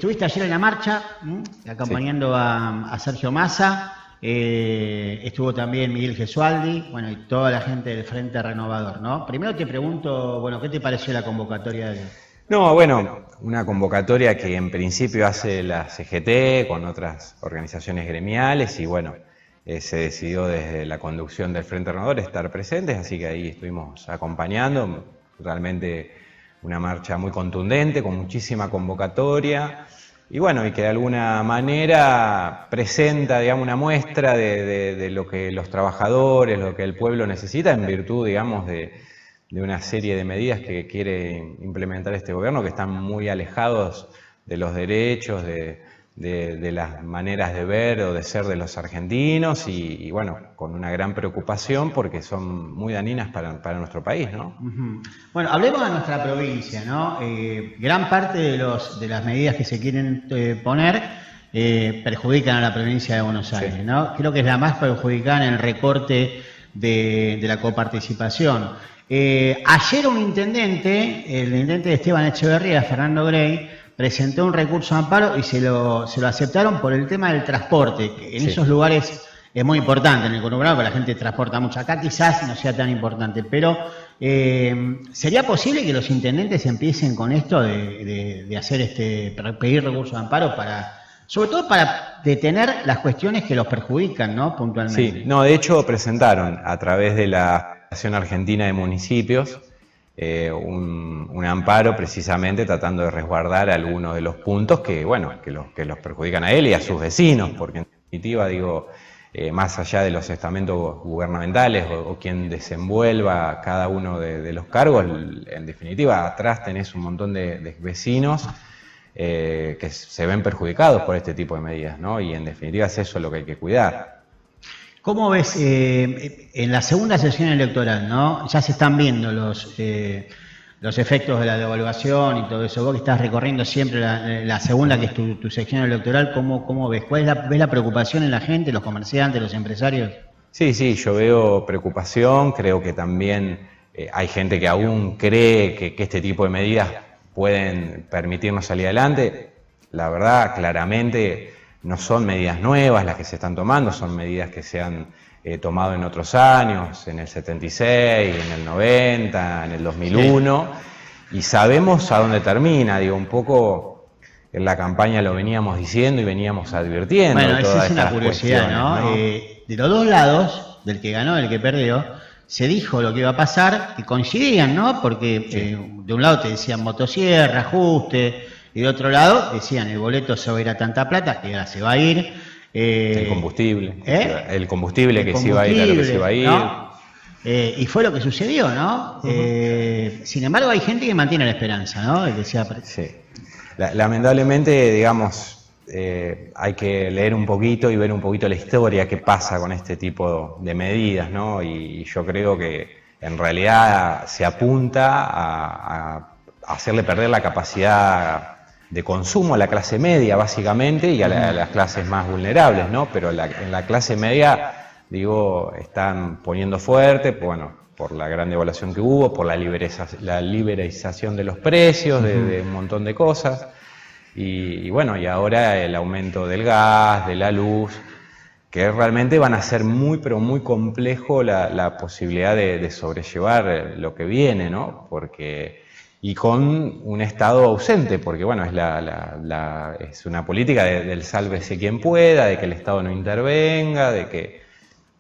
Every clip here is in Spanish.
Estuviste ayer en la marcha, acompañando a Sergio Massa, estuvo también Miguel Gesualdi, bueno, y toda la gente del Frente Renovador, ¿no? Primero te pregunto, bueno, ¿qué te pareció la convocatoria de...? No, bueno, una convocatoria que en principio hace la CGT con otras organizaciones gremiales y bueno, se decidió desde la conducción del Frente Renovador estar presentes, así que ahí estuvimos acompañando, realmente una marcha muy contundente, con muchísima convocatoria y bueno, y que de alguna manera presenta, digamos, una muestra de lo que los trabajadores, lo que el pueblo necesita en virtud, digamos, de una serie de medidas que quiere implementar este gobierno, que están muy alejados de los derechos, de las maneras de ver o de ser de los argentinos y bueno, con una gran preocupación porque son muy dañinas para nuestro país, ¿no? Bueno, hablemos de nuestra provincia, ¿no? Gran parte de las medidas que se quieren poner perjudican a la provincia de Buenos Aires, ¿no? Creo que es la más perjudicada en el recorte de la coparticipación. Ayer un intendente, el intendente de Esteban Echeverría, Fernando Grey, presentó un recurso de amparo y se lo aceptaron por el tema del transporte, que en esos lugares es muy importante, en el conurbano, porque la gente transporta mucho. Acá quizás no sea tan importante, pero ¿sería posible que los intendentes empiecen con esto de hacer pedir recursos de amparo sobre todo para detener las cuestiones que los perjudican, ¿no? Puntualmente. Sí, no, de hecho presentaron a través de la Asociación Argentina de Municipios un amparo precisamente tratando de resguardar algunos de los puntos que, bueno, que los perjudican a él y a sus vecinos, porque en definitiva, digo, más allá de los estamentos gubernamentales o quien desenvuelva cada uno de los cargos, en definitiva, atrás tenés un montón de vecinos que se ven perjudicados por este tipo de medidas, ¿no? Y en definitiva es eso lo que hay que cuidar. ¿Cómo ves en la segunda sesión electoral, ¿no? Ya se están viendo los efectos de la devaluación y todo eso? Vos que estás recorriendo siempre la segunda, que es tu sección electoral, ¿cómo ves? ¿Cuál es ves la preocupación en la gente, los comerciantes, los empresarios? Sí, yo veo preocupación, creo que también hay gente que aún cree que este tipo de medidas pueden permitirnos salir adelante. La verdad, claramente no son medidas nuevas las que se están tomando, son medidas que se han tomado en otros años, en el 76, en el 90, en el 2001, y sabemos a dónde termina, digo, un poco en la campaña lo veníamos diciendo y veníamos advirtiendo. Bueno, esa es una curiosidad, ¿no? De los dos lados, del que ganó y del que perdió, se dijo lo que iba a pasar, que coincidían, ¿no? Porque de un lado te decían motosierra, ajuste, y de otro lado decían el boleto se va a ir a tanta plata, que ahora se va a ir. El combustible. El combustible que se iba a ir a lo que se iba a ir. ¿No? Y fue lo que sucedió, ¿no? Sin embargo, hay gente que mantiene la esperanza, ¿no? De que sea... Sí. Lamentablemente, digamos, hay que leer un poquito y ver un poquito la historia que pasa con este tipo de medidas, ¿no? Y yo creo que en realidad se apunta a hacerle perder la capacidad de consumo a la clase media, básicamente, y a las clases más vulnerables, ¿no? Pero en la clase media, digo, están poniendo fuerte, bueno, por la gran devaluación que hubo, por la liberalización de los precios, de un montón de cosas, y bueno, y ahora el aumento del gas, de la luz, que realmente van a ser pero muy complejo la posibilidad de sobrellevar lo que viene, ¿no? Y con un Estado ausente, porque bueno, es una política del sálvese quien pueda, de que el Estado no intervenga, de que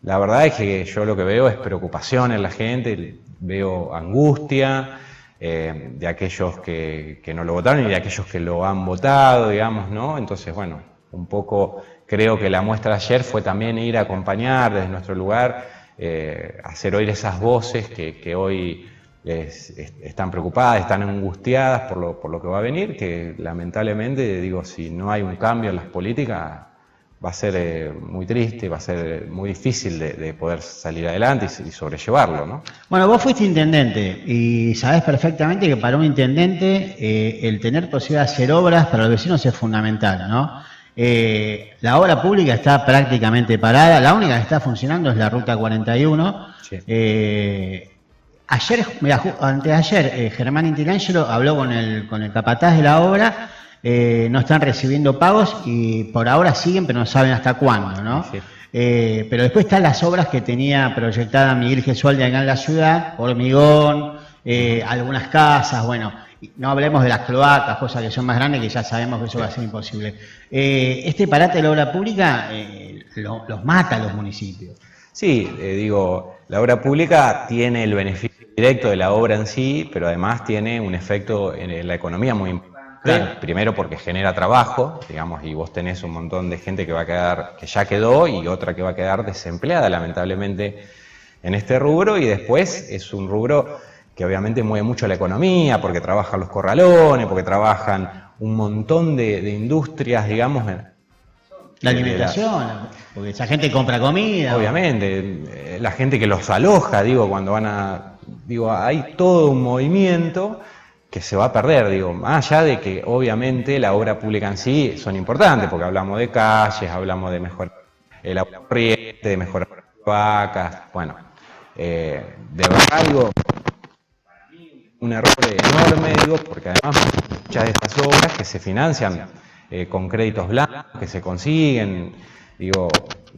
la verdad es que yo lo que veo es preocupación en la gente, veo angustia de aquellos que no lo votaron y de aquellos que lo han votado, digamos, ¿no? Entonces, bueno, un poco creo que la muestra de ayer fue también ir a acompañar desde nuestro lugar, hacer oír esas voces que hoy están preocupadas, están angustiadas por lo que va a venir, que lamentablemente, digo, si no hay un cambio en las políticas, va a ser muy triste, va a ser muy difícil de poder salir adelante y sobrellevarlo, ¿no? Bueno, vos fuiste intendente y sabés perfectamente que para un intendente el tener posibilidad de hacer obras para los vecinos es fundamental, ¿no? La obra pública está prácticamente parada, la única que está funcionando es la Ruta 41. Sí. Antes de ayer, Germán Intilangelo habló con el capataz de la obra no están recibiendo pagos y por ahora siguen, pero no saben hasta cuándo, ¿no? Sí. Pero después están las obras que tenía proyectada Miguel Gesualdi acá en la ciudad, hormigón, algunas casas, bueno, no hablemos de las cloacas, cosas que son más grandes, que ya sabemos que eso va a ser imposible. Este parate de la obra pública los mata a los municipios. Sí, digo, la obra pública tiene el beneficio directo de la obra en sí, pero además tiene un efecto en la economía muy importante. Claro. Primero porque genera trabajo, digamos, y vos tenés un montón de gente que va a quedar, que ya quedó, y otra que va a quedar desempleada, lamentablemente, en este rubro, y después es un rubro que obviamente mueve mucho la economía, porque trabajan los corralones, porque trabajan un montón de industrias, digamos. La alimentación, porque esa gente compra comida. Obviamente, la gente que los aloja, digo, cuando van a... Digo, hay todo un movimiento que se va a perder, digo, más allá de que obviamente la obra pública en sí son importantes, porque hablamos de calles, hablamos de mejorar el agua corriente, de mejorar vacas, bueno, de verdad, digo, un error enorme, digo, porque además muchas de estas obras que se financian con créditos blancos, que se consiguen, digo,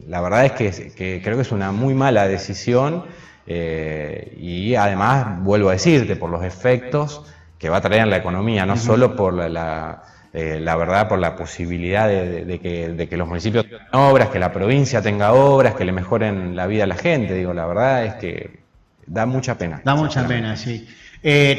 la verdad es que creo que es una muy mala decisión y además, vuelvo a decirte, por los efectos que va a traer en la economía, no solo por la verdad, por la posibilidad de que los municipios tengan obras, que la provincia tenga obras, que le mejoren la vida a la gente, digo, la verdad es que da mucha pena. Da mucha pena, sí.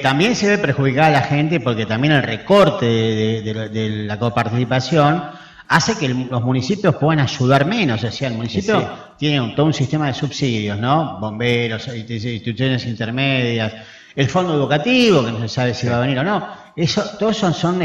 También se ve perjudicada a la gente porque también el recorte de la coparticipación hace que los municipios puedan ayudar menos. O sea, el municipio tiene todo un sistema de subsidios, ¿no? Bomberos, instituciones intermedias, el fondo educativo, que no se sabe si va a venir o no. Todos son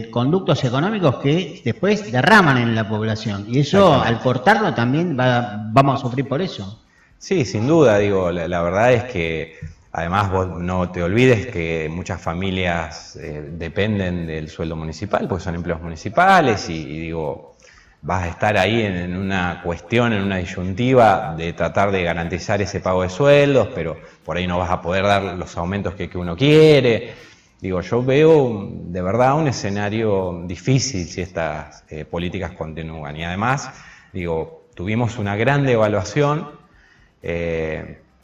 conductos económicos que después derraman en la población. Y eso, al cortarlo, también vamos a sufrir por eso. Sí, sin duda, digo, la verdad es que además vos no te olvides que muchas familias dependen del sueldo municipal, porque son empleos municipales y digo, vas a estar ahí en una cuestión, en una disyuntiva de tratar de garantizar ese pago de sueldos, pero por ahí no vas a poder dar los aumentos que uno quiere. Digo, yo veo de verdad un escenario difícil si estas políticas continúan. Y además, digo, tuvimos una gran devaluación,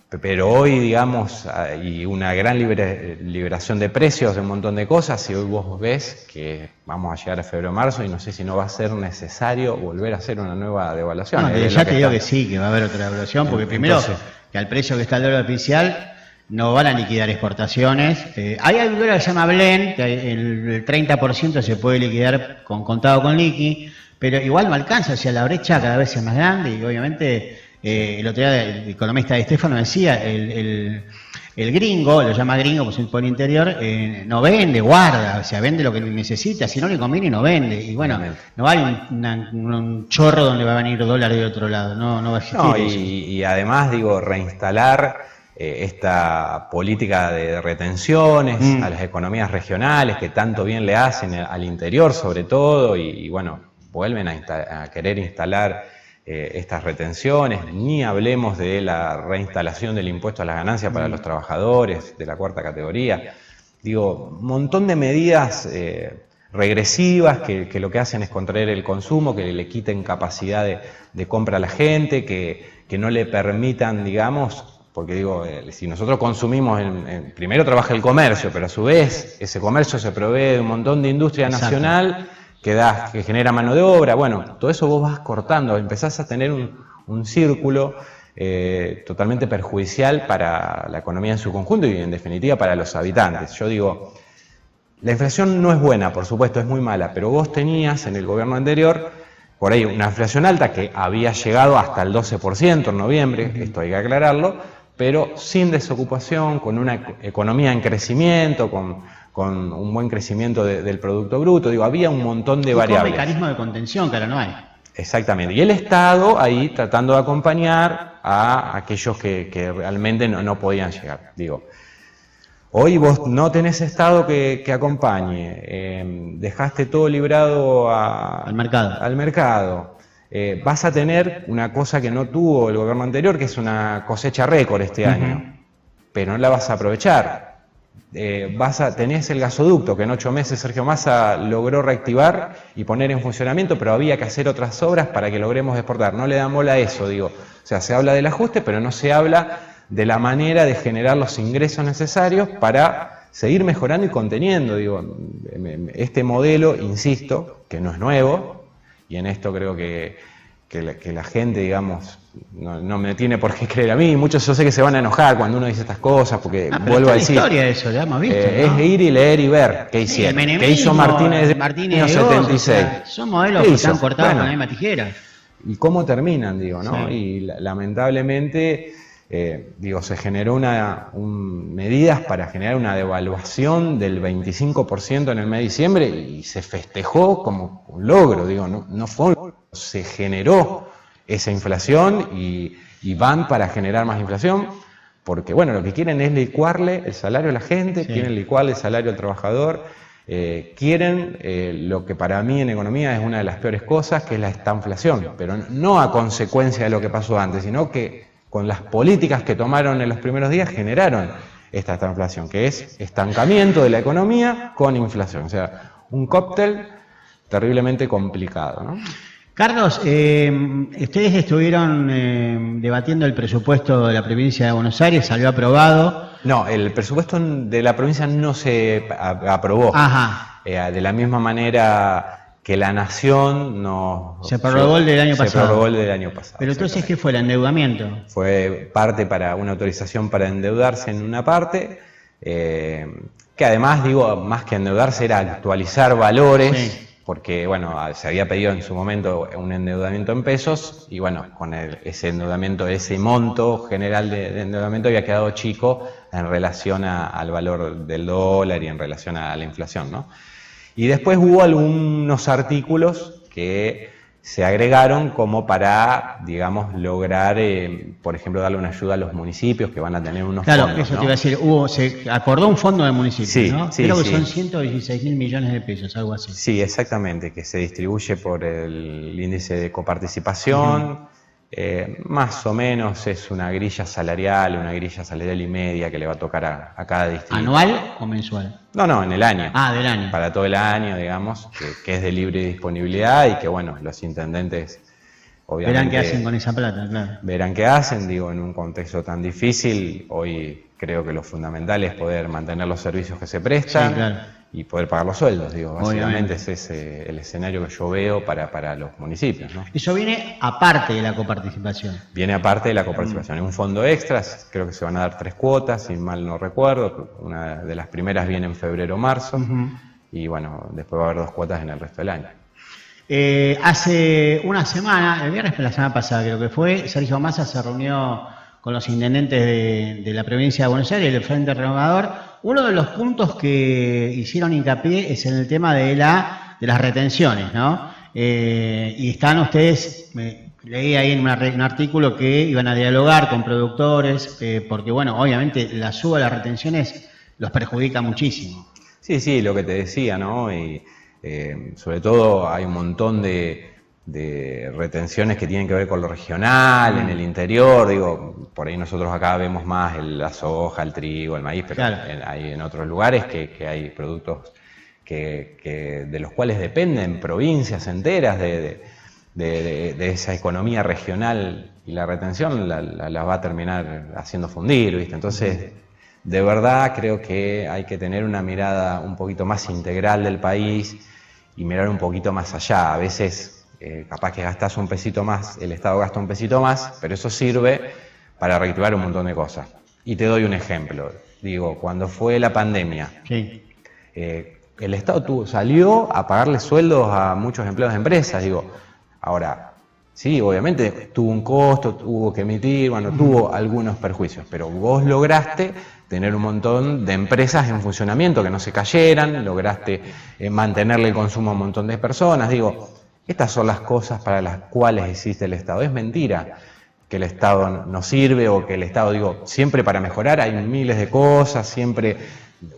pero hoy, digamos, hay una gran liberación de precios de un montón de cosas y hoy vos ves que vamos a llegar a febrero-marzo y no sé si no va a ser necesario volver a hacer una nueva devaluación. No, ya te digo que sí, que va a haber otra devaluación, porque primero que al precio que está el dólar oficial no van a liquidar exportaciones. Hay un dólar que se llama Blend, que el 30% se puede liquidar con contado con liqui, pero igual no alcanza, o sea, la brecha cada vez es más grande y obviamente... el otro día el economista de Stefano decía, el gringo, lo llama gringo por el interior, no vende, guarda, o sea, vende lo que necesita, si no le conviene no vende. Y bueno, no hay un chorro donde va a venir dólar de otro lado, no va a existir eso. Y además, digo, reinstalar esta política de retenciones a las economías regionales que tanto bien le hacen al interior sobre todo, y bueno, vuelven a querer instalar estas retenciones, ni hablemos de la reinstalación del impuesto a las ganancias para los trabajadores de la cuarta categoría. Digo, un montón de medidas regresivas que lo que hacen es contraer el consumo, que le quiten capacidad de compra a la gente, que no le permitan, digamos, porque digo, si nosotros consumimos, primero trabaja el comercio, pero a su vez ese comercio se provee de un montón de industria nacional, que genera mano de obra, bueno, todo eso vos vas cortando, empezás a tener un círculo totalmente perjudicial para la economía en su conjunto y en definitiva para los habitantes. Yo digo, la inflación no es buena, por supuesto, es muy mala, pero vos tenías en el gobierno anterior por ahí una inflación alta que había llegado hasta el 12% en noviembre, esto hay que aclararlo, pero sin desocupación, con una economía en crecimiento, con un buen crecimiento del Producto Bruto, digo, había un montón de variables. Un mecanismo de contención que ahora no hay. Exactamente, y el Estado ahí tratando de acompañar a aquellos que realmente no podían llegar. Digo, hoy vos no tenés Estado que acompañe, dejaste todo librado al mercado. Vas a tener una cosa que no tuvo el gobierno anterior, que es una cosecha récord este año, pero no la vas a aprovechar. tenés el gasoducto que en 8 meses Sergio Massa logró reactivar y poner en funcionamiento, pero había que hacer otras obras para que logremos exportar. No le dan bola a eso, digo. O sea, se habla del ajuste, pero no se habla de la manera de generar los ingresos necesarios para seguir mejorando y conteniendo. Digo, este modelo, insisto, que no es nuevo, y en esto creo que la gente, digamos, no me tiene por qué creer a mí. Muchos yo sé que se van a enojar cuando uno dice estas cosas, porque vuelvo a decir... historia eso, ya hemos visto, ¿no? Es ir y leer y ver qué hicieron. ¿Qué hizo Martínez en el año 76? O sea, son modelos que están cortados con la misma tijera. ¿Y cómo terminan, digo, no? Sí. Y lamentablemente, digo, se generó medidas para generar una devaluación del 25% en el mes de diciembre y se festejó como un logro, digo, no fue un logro, se generó esa inflación y van para generar más inflación, porque bueno, lo que quieren es licuarle el salario a la gente, sí, quieren licuarle el salario al trabajador, quieren lo que para mí en economía es una de las peores cosas, que es la estanflación, pero no a consecuencia de lo que pasó antes, sino que con las políticas que tomaron en los primeros días generaron esta estanflación, que es estancamiento de la economía con inflación, o sea, un cóctel terriblemente complicado, ¿no? Carlos, ustedes estuvieron debatiendo el presupuesto de la provincia de Buenos Aires, salió aprobado. No, el presupuesto de la provincia no se aprobó. Ajá. De la misma manera que la nación no... Se prorrogó el del año pasado. Se prorrogó el del año pasado. Pero entonces, ¿qué fue el endeudamiento? Fue parte para una autorización para endeudarse en una parte, que además, digo, más que endeudarse era actualizar valores. Sí. Porque, bueno, se había pedido en su momento un endeudamiento en pesos y, bueno, con ese endeudamiento, ese monto general de endeudamiento había quedado chico en relación al valor del dólar y en relación a la inflación, ¿no? Y después hubo algunos artículos que se agregaron como para, digamos, lograr, por ejemplo, darle una ayuda a los municipios que van a tener unos fondos. Claro, eso ¿no? te iba a decir, se acordó un fondo de municipios, sí, ¿no? Sí, creo que sí. son 116.000 millones de pesos, algo así. Sí, exactamente, que se distribuye por el índice de coparticipación, más o menos es una grilla salarial y media que le va a tocar a cada distrito. ¿Anual o mensual? No, en el año. Ah, del año. Para todo el año, digamos, que es de libre disponibilidad y que, bueno, los intendentes obviamente... Verán qué hacen con esa plata, claro. Verán qué hacen, digo, en un contexto tan difícil. Hoy creo que lo fundamental es poder mantener los servicios que se prestan. Sí, claro. Y poder pagar los sueldos, digo, básicamente Obviamente. ese es el escenario que yo veo para los municipios, ¿no? Eso viene aparte de la coparticipación. Viene aparte de la coparticipación, es un fondo extra, creo que se van a dar 3 cuotas, si mal no recuerdo, una de las primeras viene en febrero o marzo, y bueno, después va a haber 2 cuotas en el resto del año. Hace una semana, el viernes de la semana pasada creo que fue, Sergio Massa se reunió con los intendentes de la provincia de Buenos Aires, del Frente Renovador. Uno de los puntos que hicieron hincapié es en el tema de las retenciones, ¿no? Y están ustedes, leí ahí en un artículo que iban a dialogar con productores, porque bueno, obviamente la suba de las retenciones los perjudica muchísimo. Sí, lo que te decía, ¿no? Y sobre todo hay un montón de retenciones que tienen que ver con lo regional, en el interior, digo, por ahí nosotros acá vemos más la soja, el trigo, el maíz, pero claro, hay en otros lugares que hay productos de los cuales dependen provincias enteras de esa economía regional, y la retención la va a terminar haciendo fundir, ¿viste? Entonces, de verdad creo que hay que tener una mirada un poquito más integral del país y mirar un poquito más allá. A veces capaz que gastás un pesito más, el Estado gasta un pesito más, pero eso sirve para reactivar un montón de cosas. Y te doy un ejemplo. Digo, cuando fue la pandemia, sí, el Estado salió a pagarle sueldos a muchos empleados de empresas. Digo, ahora, sí, obviamente tuvo un costo, tuvo que emitir, bueno, tuvo algunos perjuicios, pero vos lograste tener un montón de empresas en funcionamiento que no se cayeran, lograste mantenerle el consumo a un montón de personas. Digo, estas son las cosas para las cuales existe el Estado. Es mentira que el Estado no sirve o que el Estado, digo, siempre para mejorar hay miles de cosas, siempre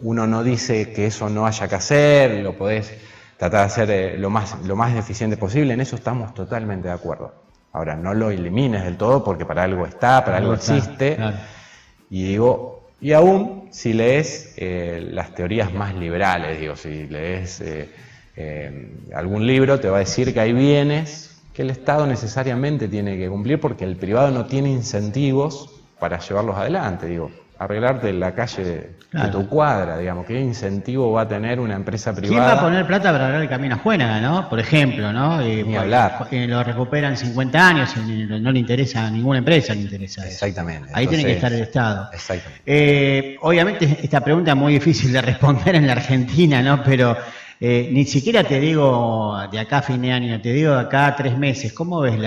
uno no dice que eso no haya que hacer, lo podés tratar de hacer lo más eficiente posible, en eso estamos totalmente de acuerdo. Ahora, no lo elimines del todo porque para algo está, para algo existe, claro. Y digo, Y aún si lees las teorías más liberales, digo, si lees algún libro, te va a decir que hay bienes que el Estado necesariamente tiene que cumplir porque el privado no tiene incentivos para llevarlos adelante, digo. Arreglarte la calle de tu cuadra, digamos, ¿qué incentivo va a tener una empresa privada? ¿Quién va a poner plata para arreglar el camino a Juénaga, no? Por ejemplo, ¿no? Ni hablar. Lo recuperan 50 años y no le interesa a ninguna empresa, le interesa eso. Exactamente. Ahí Entonces, tiene que estar el Estado. Exactamente. Obviamente esta pregunta es muy difícil de responder en la Argentina, ¿no? Pero ni siquiera te digo de acá a fin de año, te digo de acá a 3 meses. ¿Cómo ves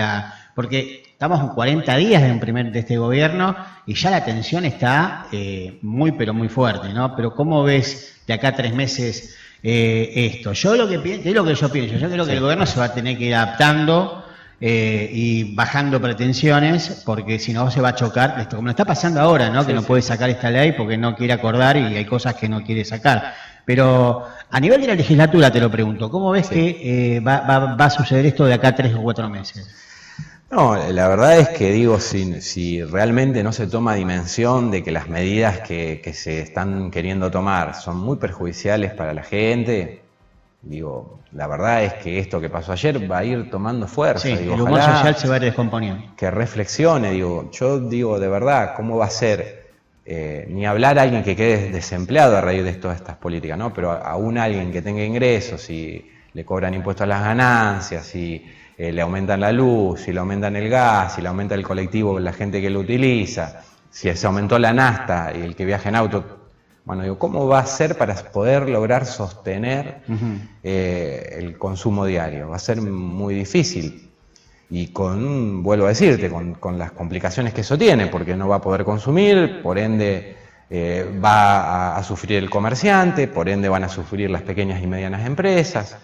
porque estamos en 40 días de este gobierno y ya la tensión está muy, pero muy fuerte, ¿no? Pero ¿cómo ves de acá a 3 meses esto? Yo lo que pienso, es lo que yo pienso, yo creo que el gobierno se va a tener que ir adaptando y bajando pretensiones, porque si no se va a chocar, esto como lo está pasando ahora, ¿no? Que no puede sacar esta ley porque no quiere acordar y hay cosas que no quiere sacar. Pero a nivel de la legislatura te lo pregunto, ¿cómo ves que va a suceder esto de acá a 3 o 4 meses? No, la verdad es que digo, si realmente no se toma dimensión de que las medidas que se están queriendo tomar son muy perjudiciales para la gente, digo, la verdad es que esto que pasó ayer va a ir tomando fuerza. Sí, digo, el humor social se va a ir descomponiendo. Que reflexione, digo, yo digo de verdad, ¿cómo va a ser? Ni hablar a alguien que quede desempleado a raíz de todas estas políticas, ¿no? Pero aún alguien que tenga ingresos, si le cobran impuestos a las ganancias, si le aumentan la luz, si le aumentan el gas, si le aumenta el colectivo la gente que lo utiliza, si se aumentó la nafta y el que viaja en auto. Bueno, digo, ¿cómo va a ser para poder lograr sostener el consumo diario? Va a ser muy difícil. Y vuelvo a decirte, con las complicaciones que eso tiene, porque no va a poder consumir, por ende va a sufrir el comerciante, por ende van a sufrir las pequeñas y medianas empresas.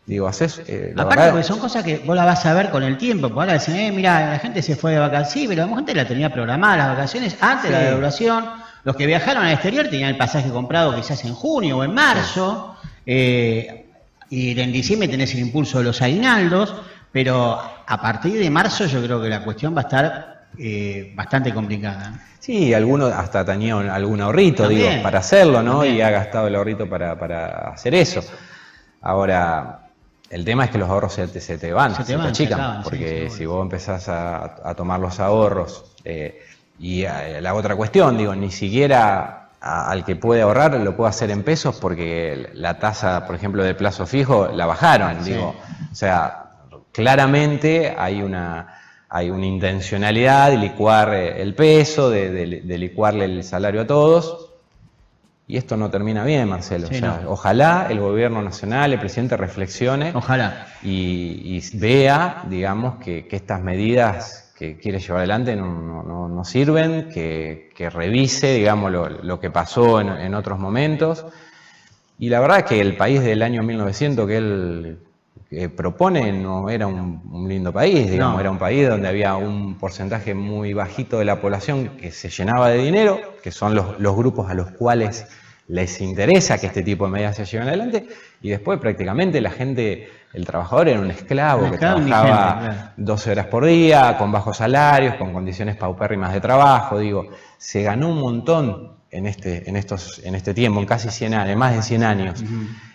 Digo, aparte, porque son cosas que vos las vas a ver con el tiempo, porque ahora decís, mira, la gente se fue de vacaciones, sí, pero la gente la tenía programadas las vacaciones antes de la devaluación, los que viajaron al exterior tenían el pasaje comprado quizás en junio o en marzo, y en diciembre tenés el impulso de los aguinaldos, pero a partir de marzo yo creo que la cuestión va a estar bastante complicada. Sí, algunos hasta tenían algún ahorrito, también, digo, para hacerlo, ¿no? También. Y ha gastado el ahorrito para hacer eso. Ahora, el tema es que los ahorros se te van, se te achican, porque si vos empezás a tomar los ahorros, y la otra cuestión, digo, ni siquiera al que puede ahorrar lo puede hacer en pesos porque la tasa, por ejemplo, de plazo fijo la bajaron, digo, o sea, claramente hay una intencionalidad de licuar el peso, de licuarle el salario a todos. Y esto no termina bien, Marcelo. Sí, o sea, ojalá el gobierno nacional, el presidente reflexione. Ojalá. Y vea, digamos, que estas medidas que quiere llevar adelante no sirven, que revise, digamos, lo que pasó en otros momentos. Y la verdad es que el país del año 1900 que él propone no era un lindo país, digamos, era un país donde había un porcentaje muy bajito de la población que se llenaba de dinero, que son los grupos a los cuales les interesa que este tipo de medidas se lleven adelante, y después prácticamente la gente, el trabajador era un esclavo que trabajaba 12 horas por día, con bajos salarios, con condiciones paupérrimas de trabajo, digo, se ganó un montón en este tiempo, en casi 100 años, más de 100 años,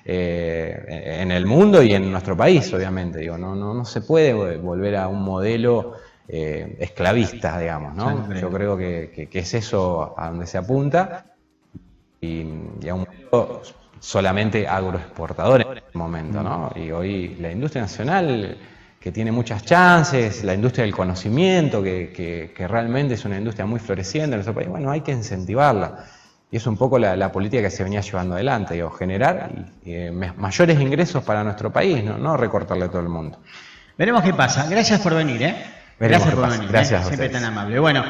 en el mundo y en nuestro país, obviamente, digo, no se puede volver a un modelo esclavista, digamos, ¿no? Yo creo que es eso a donde se apunta, y a un modelo solamente agroexportador en este momento, ¿no? Y hoy la industria nacional, que tiene muchas chances, la industria del conocimiento, que realmente es una industria muy floreciente en nuestro país, bueno, hay que incentivarla. Y es un poco la política que se venía llevando adelante, digo, generar mayores ingresos para nuestro país, no recortarle a todo el mundo. Veremos qué pasa. Gracias por venir, Gracias por venir. Gracias. Siempre tan amable. Bueno.